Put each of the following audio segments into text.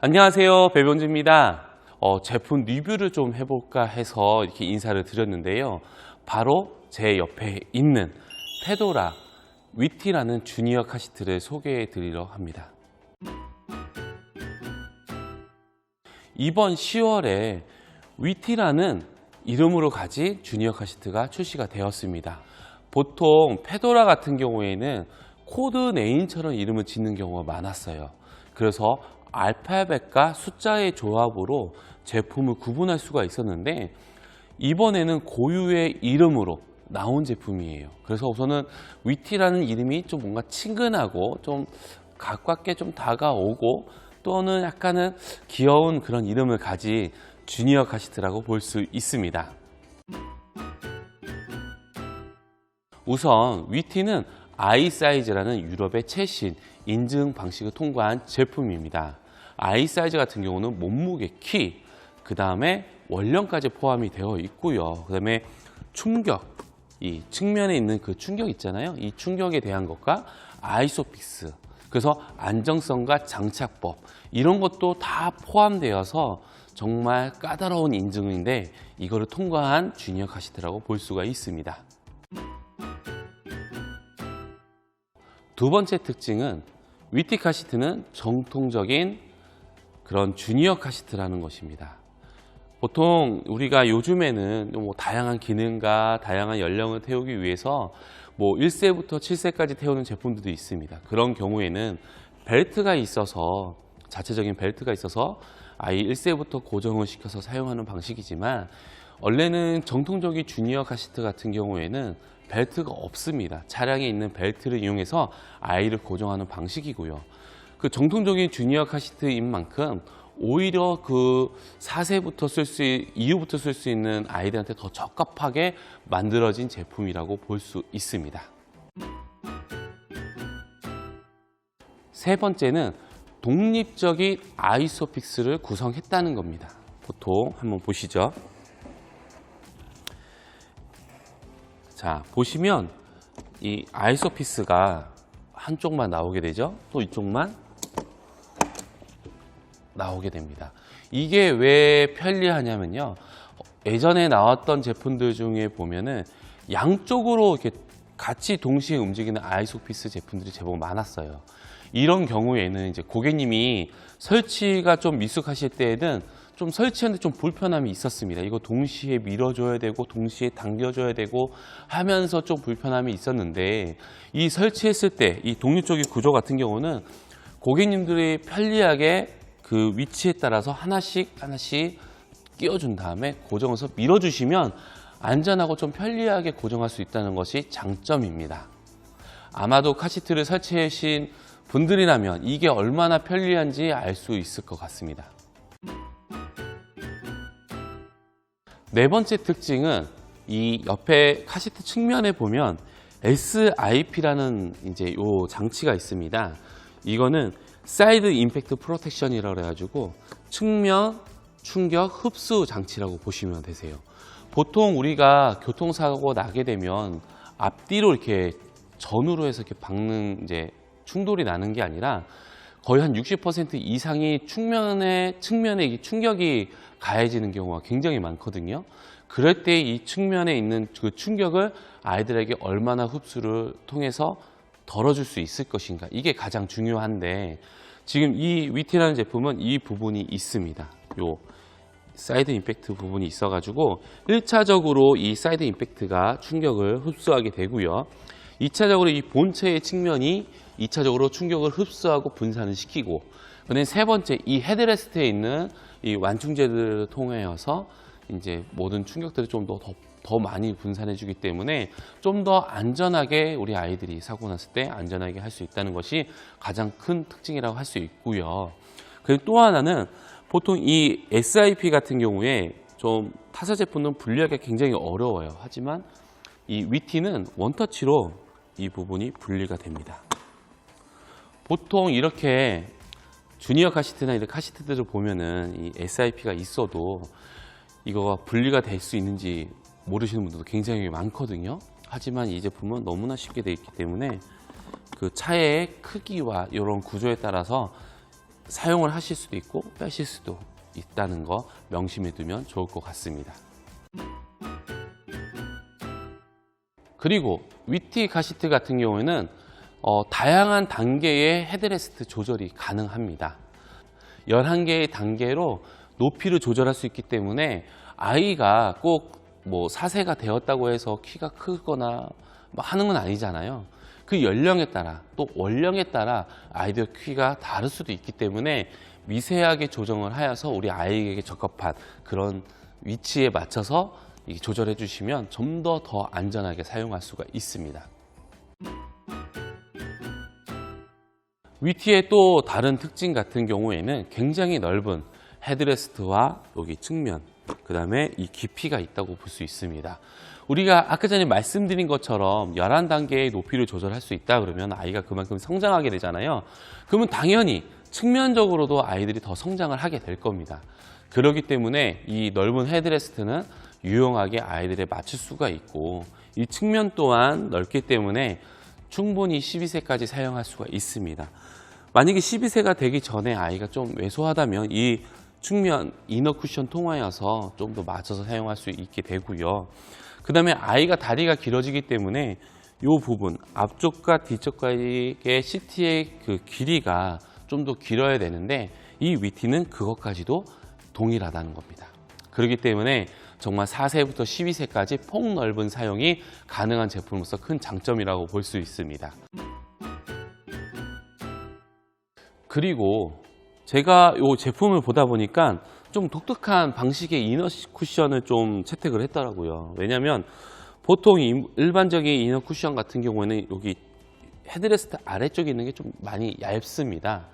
안녕하세요, 배병주입니다. 제품 리뷰를 좀 해볼까 해서 이렇게 인사를 드렸는데요. 바로 제 옆에 있는 페도라 위티라는 주니어 카시트를 소개해 드리려 합니다. 이번 10월에 위티라는 이름으로 가진 주니어 카시트가 출시가 되었습니다. 보통 페도라 같은 경우에는 코드 네임처럼 이름을 짓는 경우가 많았어요. 그래서 알파벳과 숫자의 조합으로 제품을 구분할 수가 있었는데 이번에는 고유의 이름으로 나온 제품이에요. 그래서 우선은 위티라는 이름이 좀 뭔가 친근하고 좀 가깝게 좀 다가오고 또는 약간은 귀여운 그런 이름을 가진 주니어 카시트라고 볼 수 있습니다. 우선 위티는 I 사이즈라는 유럽의 최신 인증 방식을 통과한 제품입니다. I 사이즈 같은 경우는 몸무게, 키, 그 다음에 원령까지 포함이 되어 있고요. 그 다음에 충격, 이 측면에 있는 그 충격 있잖아요. 이 충격에 대한 것과 아이소픽스, 그래서 안정성과 장착법 이런 것도 다 포함되어서 정말 까다로운 인증인데 이거를 통과한 주니어 카시트라고 볼 수가 있습니다. 두 번째 특징은 위티 카시트는 정통적인 그런 주니어 카시트라는 것입니다. 보통 우리가 요즘에는 뭐 다양한 기능과 다양한 연령을 태우기 위해서 뭐 1세부터 7세까지 태우는 제품들도 있습니다. 그런 경우에는 벨트가 있어서 자체적인 벨트가 있어서 아이 1세부터 고정을 시켜서 사용하는 방식이지만 원래는 정통적인 주니어 카시트 같은 경우에는 벨트가 없습니다. 차량에 있는 벨트를 이용해서 아이를 고정하는 방식이고요. 그 정통적인 주니어 카시트인 만큼 오히려 그 4세부터 이후부터 쓸 수 있는 아이들한테 더 적합하게 만들어진 제품이라고 볼 수 있습니다. 세 번째는 독립적인 아이소픽스를 구성했다는 겁니다. 보통 한번 보시죠. 자, 보시면 이 아이소피스가 한쪽만 나오게 되죠. 또 이쪽만 나오게 됩니다. 이게 왜 편리하냐면요. 예전에 나왔던 제품들 중에 보면은 양쪽으로 이렇게 같이 동시에 움직이는 아이소피스 제품들이 제법 많았어요. 이런 경우에는 이제 고객님이 설치가 좀 미숙하실 때에는 좀 설치하는데 좀 불편함이 있었습니다. 이거 동시에 밀어줘야 되고 동시에 당겨줘야 되고 하면서 좀 불편함이 있었는데 이 설치했을 때 이 독립적인 구조 같은 경우는 고객님들이 편리하게 그 위치에 따라서 하나씩 끼워준 다음에 고정해서 밀어주시면 안전하고 좀 편리하게 고정할 수 있다는 것이 장점입니다. 아마도 카시트를 설치하신 분들이라면 이게 얼마나 편리한지 알 수 있을 것 같습니다. 네 번째 특징은 이 옆에 카시트 측면에 보면 SIP라는 이제 요 장치가 있습니다. 이거는 사이드 임팩트 프로텍션이라고 해가지고 측면 충격 흡수 장치라고 보시면 되세요. 보통 우리가 교통사고 나게 되면 앞뒤로 이렇게 전후로 해서 이렇게 박는 이제 충돌이 나는 게 아니라 거의 한 60% 이상이 측면에 이 충격이 가해지는 경우가 굉장히 많거든요. 그럴 때 이 측면에 있는 그 충격을 아이들에게 얼마나 흡수를 통해서 덜어줄 수 있을 것인가, 이게 가장 중요한데 지금 이 위티라는 제품은 이 부분이 있습니다. 요 사이드 임팩트 부분이 있어가지고 1차적으로 이 사이드 임팩트가 충격을 흡수하게 되고요. 2차적으로 이 본체의 측면이 2차적으로 충격을 흡수하고 분산을 시키고, 그다음에 세 번째 이 헤드레스트에 있는 이 완충제들을 통해서 이제 모든 충격들을 좀 더 많이 분산해 주기 때문에 좀 더 안전하게 우리 아이들이 사고 났을 때 안전하게 할 수 있다는 것이 가장 큰 특징이라고 할 수 있고요. 그리고 또 하나는 보통 이 SIP 같은 경우에 좀 타사 제품은 분리하기가 굉장히 어려워요. 하지만 이 위티는 원터치로 이 부분이 분리가 됩니다. 보통 이렇게 주니어 카시트나 이런 카시트들을 보면은 이 SIP가 있어도 이거가 분리가 될 수 있는지 모르시는 분들도 굉장히 많거든요. 하지만 이 제품은 너무나 쉽게 되어 있기 때문에 그 차의 크기와 이런 구조에 따라서 사용을 하실 수도 있고 빼실 수도 있다는 거 명심해 두면 좋을 것 같습니다. 그리고 위티 카시트 같은 경우에는 다양한 단계의 헤드레스트 조절이 가능합니다. 11개의 단계로 높이를 조절할 수 있기 때문에 아이가 꼭 뭐 4세가 되었다고 해서 키가 크거나 하는 건 아니잖아요. 그 연령에 따라 또 원령에 따라 아이들 키가 다를 수도 있기 때문에 미세하게 조정을 하여서 우리 아이에게 적합한 그런 위치에 맞춰서 조절해 주시면 좀 더 안전하게 사용할 수가 있습니다. 위티의 또 다른 특징 같은 경우에는 굉장히 넓은 헤드레스트와 여기 측면, 그 다음에 이 깊이가 있다고 볼 수 있습니다. 우리가 아까 전에 말씀드린 것처럼 11단계의 높이를 조절할 수 있다 그러면 아이가 그만큼 성장하게 되잖아요. 그러면 당연히 측면적으로도 아이들이 더 성장을 하게 될 겁니다. 그렇기 때문에 이 넓은 헤드레스트는 유용하게 아이들에 맞출 수가 있고 이 측면 또한 넓기 때문에 충분히 12세까지 사용할 수가 있습니다. 만약에 12세가 되기 전에 아이가 좀 왜소하다면 이 측면 이너 쿠션 통하여서 좀 더 맞춰서 사용할 수 있게 되고요. 그 다음에 아이가 다리가 길어지기 때문에 이 부분 앞쪽과 뒤쪽과의 시트의 그 길이가 좀 더 길어야 되는데 이 위티는 그것까지도 동일하다는 겁니다. 그렇기 때문에 정말 4세부터 12세까지 폭넓은 사용이 가능한 제품으로서 큰 장점이라고 볼 수 있습니다. 그리고 제가 이 제품을 보다 보니까 좀 독특한 방식의 이너 쿠션을 좀 채택을 했더라고요. 왜냐하면 보통 일반적인 이너 쿠션 같은 경우에는 여기 헤드레스트 아래쪽에 있는 게 좀 많이 얇습니다.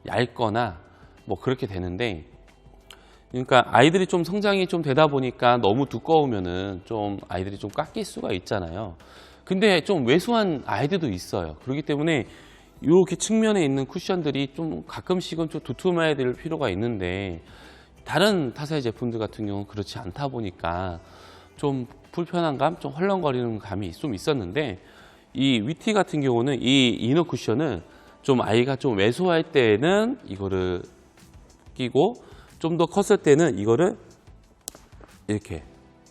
얇거나 뭐 그렇게 되는데, 그러니까 아이들이 좀 성장이 좀 되다 보니까 너무 두꺼우면은 좀 아이들이 좀 깎일 수가 있잖아요. 근데 좀 왜소한 아이들도 있어요. 그렇기 때문에 이렇게 측면에 있는 쿠션들이 좀 가끔씩은 좀 두툼해야 될 필요가 있는데 다른 타사의 제품들 같은 경우는 그렇지 않다 보니까 좀 불편한 감, 좀 헐렁거리는 감이 좀 있었는데 이 위티 같은 경우는 이 이너 쿠션을 좀 아이가 좀 왜소할 때는 이거를 끼고 좀 더 컸을 때는 이거를 이렇게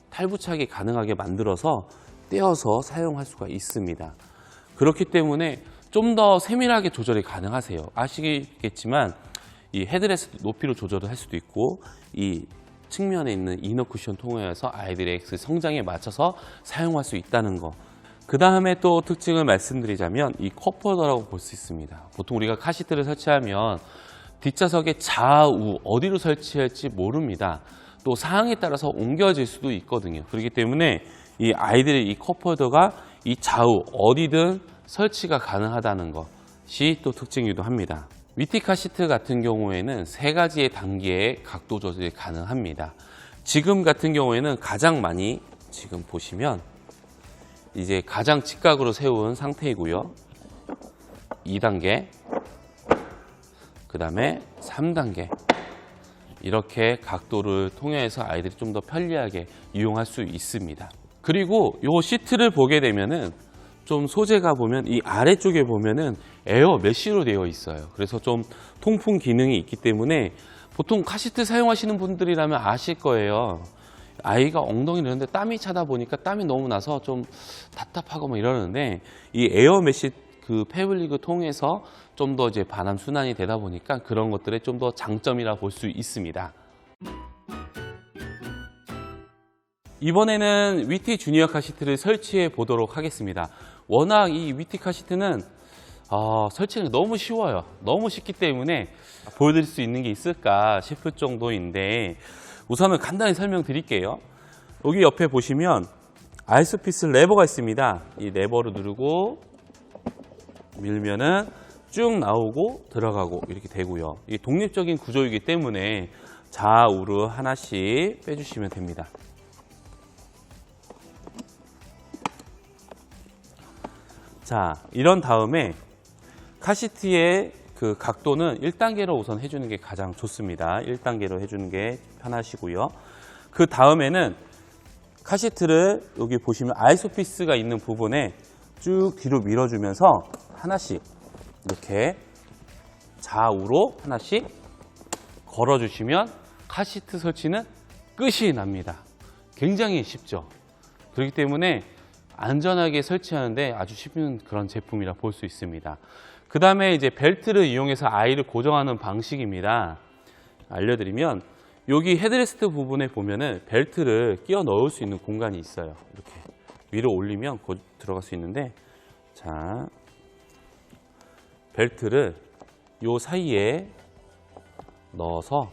탈부착이 가능하게 만들어서 떼어서 사용할 수가 있습니다. 그렇기 때문에 좀 더 세밀하게 조절이 가능하세요. 아시겠지만 이 헤드레스트 높이로 조절을 할 수도 있고 이 측면에 있는 이너 쿠션 통해서 아이들의 성장에 맞춰서 사용할 수 있다는 거. 그 다음에 또 특징을 말씀드리자면 이 컵홀더라고 볼 수 있습니다. 보통 우리가 카시트를 설치하면 뒷좌석의 좌우 어디로 설치할지 모릅니다. 또 상황에 따라서 옮겨질 수도 있거든요. 그렇기 때문에 이 아이들의 이 컵홀더가 이 좌우 어디든 설치가 가능하다는 것이 또 특징이기도 합니다. 위티 카시트 같은 경우에는 3가지의 단계의 각도 조절이 가능합니다. 지금 같은 경우에는 가장 많이 지금 보시면 이제 가장 직각으로 세운 상태이고요. 2단계, 그 다음에 3단계 이렇게 각도를 통해서 아이들이 좀 더 편리하게 이용할 수 있습니다. 그리고 이 시트를 보게 되면은 좀 소재가 보면 이 아래쪽에 보면은 에어 메쉬로 되어 있어요. 그래서 좀 통풍 기능이 있기 때문에 보통 카시트 사용하시는 분들이라면 아실 거예요. 아이가 엉덩이를 이런데 땀이 차다 보니까 땀이 너무 나서 좀 답답하고 뭐 이러는데 이 에어 메쉬 그 패블릭을 통해서 좀 더 이제 반환 순환이 되다 보니까 그런 것들의 좀 더 장점이라 볼 수 있습니다. 이번에는 위티 주니어 카시트를 설치해 보도록 하겠습니다. 워낙 이 위티 카시트는 설치는 너무 쉬워요. 너무 쉽기 때문에 보여드릴 수 있는 게 있을까 싶을 정도인데 우선은 간단히 설명드릴게요. 여기 옆에 보시면 아이소피스 레버가 있습니다. 이 레버를 누르고 밀면은 쭉 나오고 들어가고 이렇게 되고요. 이게 독립적인 구조이기 때문에 좌우로 하나씩 빼주시면 됩니다. 자, 이런 다음에 카시트의 그 각도는 1단계로 우선 해주는 게 가장 좋습니다. 1단계로 해주는 게 편하시고요. 그 다음에는 카시트를 여기 보시면 아이소피스가 있는 부분에 쭉 뒤로 밀어주면서 하나씩 이렇게 좌우로 하나씩 걸어주시면 카시트 설치는 끝이 납니다. 굉장히 쉽죠. 그렇기 때문에 안전하게 설치하는데 아주 쉬운 그런 제품이라 볼 수 있습니다. 그 다음에 이제 벨트를 이용해서 아이를 고정하는 방식입니다. 알려드리면 여기 헤드레스트 부분에 보면은 벨트를 끼워 넣을 수 있는 공간이 있어요. 이렇게 위로 올리면 곧 들어갈 수 있는데, 자, 벨트를 요 사이에 넣어서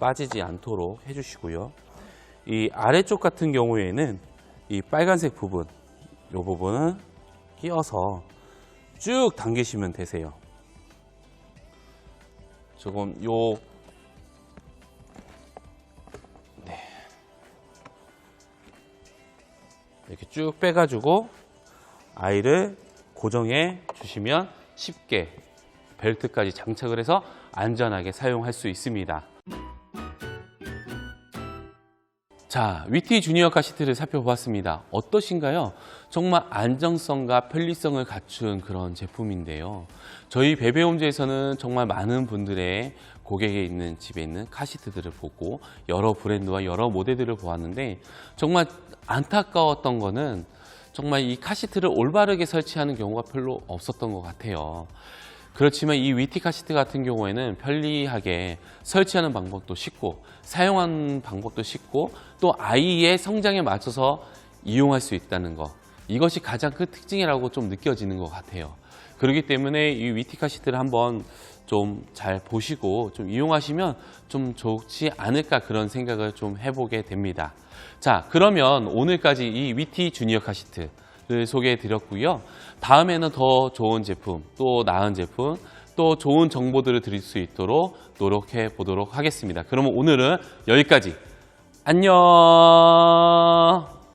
빠지지 않도록 해주시고요. 이 아래쪽 같은 경우에는 이 빨간색 부분, 이 부분은 끼워서 쭉 당기시면 되세요. 조금 이렇게 쭉 빼가지고 아이를 고정해 주시면 쉽게 벨트까지 장착을 해서 안전하게 사용할 수 있습니다. 자, 위티 주니어 카시트를 살펴보았습니다. 어떠신가요? 정말 안정성과 편리성을 갖춘 그런 제품인데요. 저희 베베홈즈에서는 정말 많은 분들의 고객에 있는 집에 있는 카시트들을 보고 여러 브랜드와 여러 모델들을 보았는데, 정말 안타까웠던 거는 정말 이 카시트를 올바르게 설치하는 경우가 별로 없었던 것 같아요. 그렇지만 이 위티 카시트 같은 경우에는 편리하게 설치하는 방법도 쉽고 사용하는 방법도 쉽고 또 아이의 성장에 맞춰서 이용할 수 있다는 것, 이것이 가장 큰 특징이라고 좀 느껴지는 것 같아요. 그렇기 때문에 이 위티 카시트를 한번 좀 잘 보시고 좀 이용하시면 좀 좋지 않을까 그런 생각을 좀 해보게 됩니다. 자, 그러면 오늘까지 이 위티 주니어 카시트를 소개해 드렸고요. 다음에는 더 좋은 제품, 또 나은 제품, 또 좋은 정보들을 드릴 수 있도록 노력해 보도록 하겠습니다. 그러면 오늘은 여기까지. 안녕.